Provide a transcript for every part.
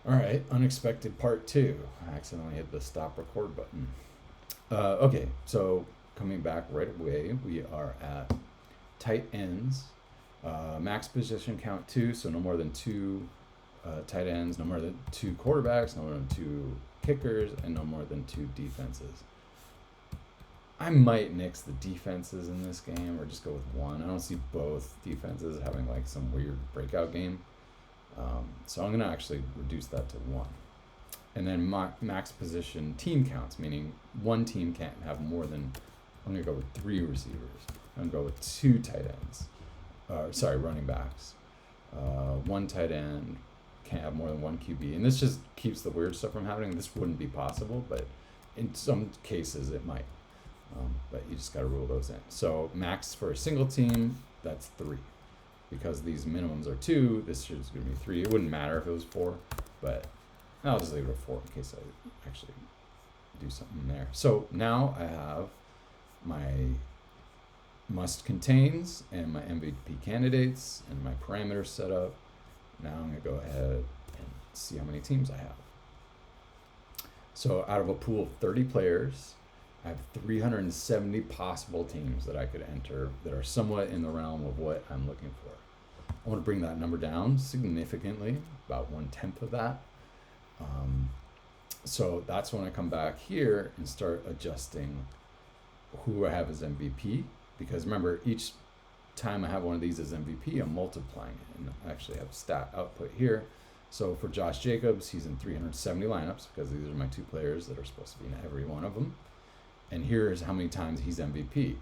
All right, unexpected part two. I accidentally hit the stop record button. Okay, so coming back right away, we are at tight ends. Max position count two, so no more than two tight ends, no more than two quarterbacks, no more than two kickers, and no more than two defenses. I might nix the defenses in this game or just go with one. I don't see both defenses having like some weird breakout game. So I'm going to actually reduce that to one. And then max position team counts, meaning one team can't have more than, I'm going to go with three receivers. I'm going to go with two tight ends. Running backs. One tight end can't have more than one QB. And this just keeps the weird stuff from happening. This wouldn't be possible, but in some cases it might. But you just got to rule those in. So max for a single team, that's three. Because these minimums are two, this is going to be three. It wouldn't matter if it was four, but I'll just leave it at four in case I actually do something there. So now I have my must contains and my MVP candidates and my parameters set up. Now I'm going to go ahead and see how many teams I have. So out of a pool of 30 players, I have 370 possible teams that I could enter that are somewhat in the realm of what I'm looking for. I want to bring that number down significantly, about 1/10 of that. So that's when I come back here and start adjusting who I have as MVP. Because remember, each time I have one of these as MVP, I'm multiplying it. And I actually have stat output here. So for Josh Jacobs, he's in 370 lineups because these are my two players that are supposed to be in every one of them. And here's how many times he's MVP.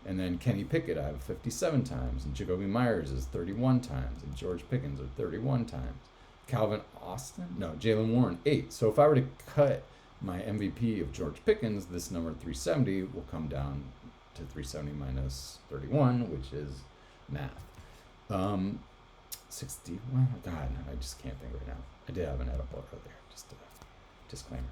And then Kenny Pickett, I have 57 times. And Jacoby Myers is 31 times. And George Pickens are 31 times. Jalen Warren, 8. So if I were to cut my MVP of George Pickens, this number 370 will come down to 370 minus 31, which is math. 60, well, God, I just can't think right now. I did have an edible earlier, just a disclaimer.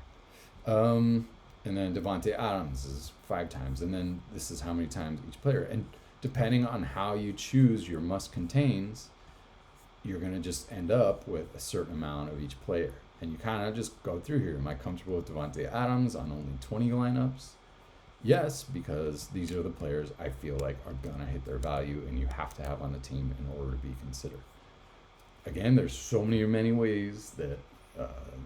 And then Devontae Adams is 5 times. And then this is how many times each player. And depending on how you choose your must contains, you're going to just end up with a certain amount of each player. And you kind of just go through here. Am I comfortable with Devontae Adams on only 20 lineups? Yes, because these are the players I feel like are going to hit their value and you have to have on the team in order to be considered. Again, there's so many ways that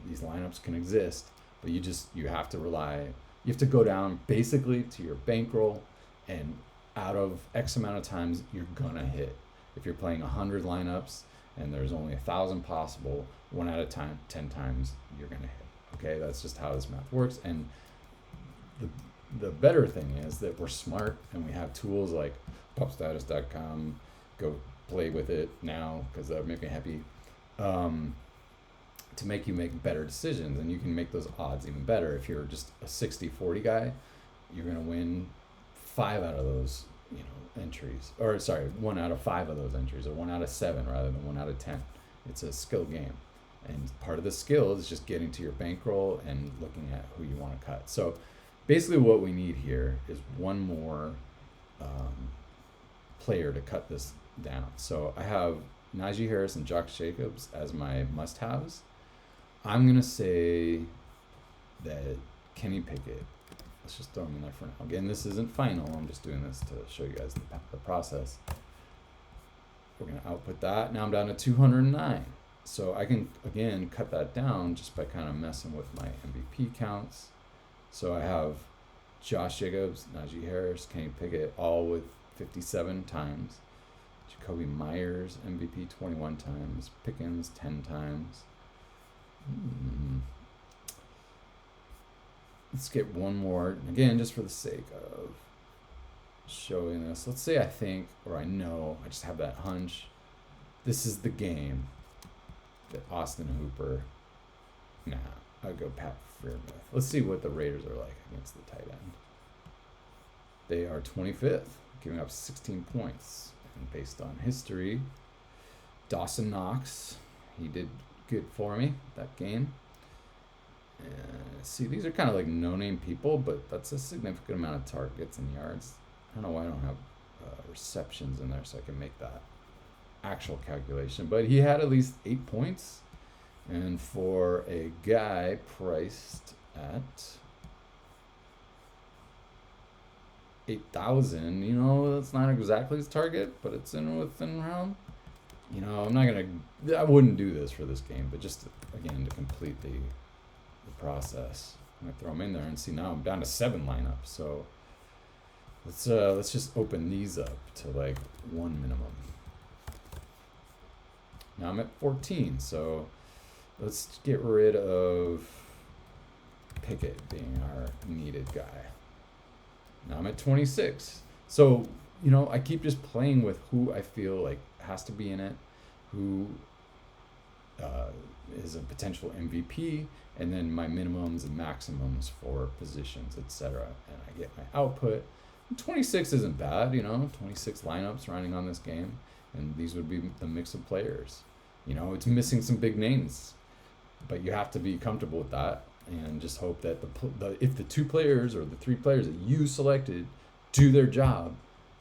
these lineups can exist. But you have to you have to go down basically to your bankroll, and out of X amount of times, you're gonna hit. If you're playing 100 lineups and there's only 1,000 possible, 1 out of 10 times, you're gonna hit. Okay, that's just how this math works. And the better thing is that we're smart and we have tools like popstatus.com, go play with it now because that would make me happy. To make you make better decisions, and you can make those odds even better. If you're just a 60-40 guy, you're going to win 5 out of those entries, or 1 out of 5 of those entries, or 1 out of 7 rather than 1 out of 10. It's a skill game, and part of the skill is just getting to your bankroll and looking at who you want to cut. So basically what we need here is one more player to cut this down. So I have Najee Harris and Josh Jacobs as my must-haves. I'm going to say that Kenny Pickett, let's just throw him in there for now. Again, this isn't final. I'm just doing this to show you guys the process. We're going to output that. Now I'm down to 209. So I can, again, cut that down just by kind of messing with my MVP counts. So I have Josh Jacobs, Najee Harris, Kenny Pickett, all with 57 times. Jacoby Myers, MVP 21 times. Pickens 10 times. Let's get one more, again, just for the sake of showing this. Let's say I think, or I know, I just have that hunch, this is the game that Austin Hooper, I'll go Pat Freiermuth. Let's see what the Raiders are like against the tight end. They are 25th, giving up 16 points. And based on history, Dawson Knox, he did good for me that game. And see, these are kind of like no-name people, but that's a significant amount of targets and yards. I don't know why I don't have receptions in there so I can make that actual calculation. But he had at least 8 points, And for a guy priced at 8,000, you know, that's not exactly his target, but it's in within round. You know, I wouldn't do this for this game, but just again to complete the process, I'm gonna throw him in there and see. Now I'm down to 7 lineups, so let's just open these up to like 1 minimum. Now I'm at 14, so let's get rid of Pickett being our needed guy. Now I'm at 26. So, you know, I keep just playing with who I feel like has to be in it, who is a potential MVP, and then my minimums and maximums for positions, etc. And I get my output. 26 isn't bad, you know, 26 lineups running on this game, and these would be the mix of players. You know, it's missing some big names, but you have to be comfortable with that and just hope that if the 2 players or the 3 players that you selected do their job,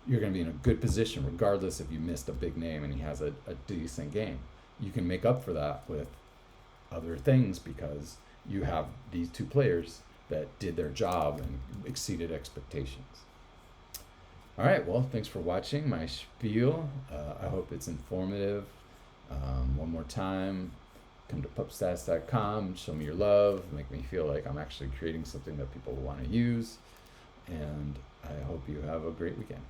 you're going to be in a good position regardless if you missed a big name and he has a decent game. You can make up for that with other things because you have these 2 players that did their job and exceeded expectations. All right, well, thanks for watching my spiel. I hope it's informative. One more time, come to pupstats.com, show me your love, make me feel like I'm actually creating something that people want to use, and I hope you have a great weekend.